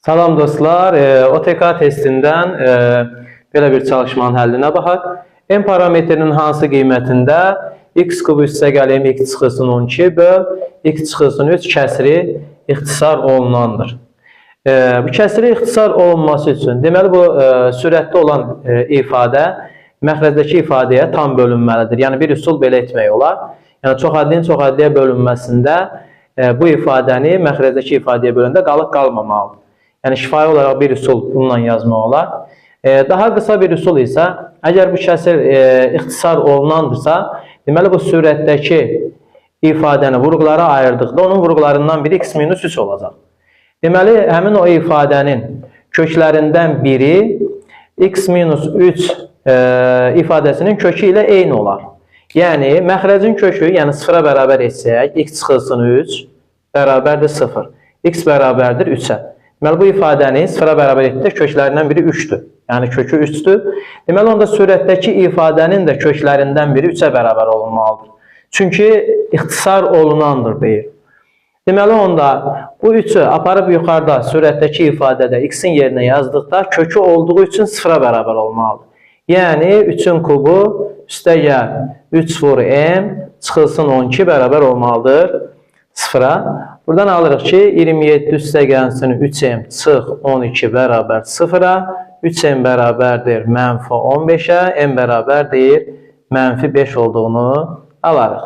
Salam dostlar, OTK testindən belə bir çalışmanın həllinə baxaq. M parametrinin hansı qiymətində x kubu üstəgəliyim x çıxılsın 12 böl x çıxılsın 3 kəsri ixtisar olunandır. Bu kəsri ixtisar olunması üçün, deməli bu sürətdə olan ifadə məxrəzdəki ifadəyə tam bölünməlidir. Yəni bir üsul belə etmək olar. Yəni çoxaddiyin çoxaddiyə bölünməsində bu ifadəni məxrəzdəki ifadəyə böləndə qalıq qalmamalıdır. Yəni şifahi olaraq bir üsul bununla yazmaq olar. Daha qısa bir üsul isə, əgər bu kəsir ixtisar olunandırsa, deməli bu sürətdəki ifadəni vurğulara ayırdıqda onun vurğularından biri x-3 olacaq. Deməli, həmin o ifadənin köklərindən biri x-3 ifadəsinin kökü ilə eyni olar. Yəni, məxrəcin kökü, yəni 0-a bərabər etsək, x çıxılsın 3 bərabərdir 0, x bərabərdir 3-ə. Deməli, bu ifadəni 0-a bərabər etdikdə köklərindən biri 3-dür. Yəni, kökü 3-dür. Deməli, onda sürətdəki ifadənin də köklərindən biri 3-ə bərabər olunmalıdır. Çünki ixtisar olunandır, deyir. Deməli, onda bu 3-ü aparıb yuxarıda sürətdəki ifadədə x-in yerinə yazdıqda kökü olduğu üçün 0-a bərabər olmalıdır. Yəni, 3-ün kubu üstəgəl 3 vur m çıxılsın 12 bərabər olmalıdır 0-a. Buradan alırıq ki, 27 üstəgəlsin 3m çıx 12 bərabər 0-a, 3m bərabərdir -15-ə, m bərabərdir -5 olduğunu alarıq.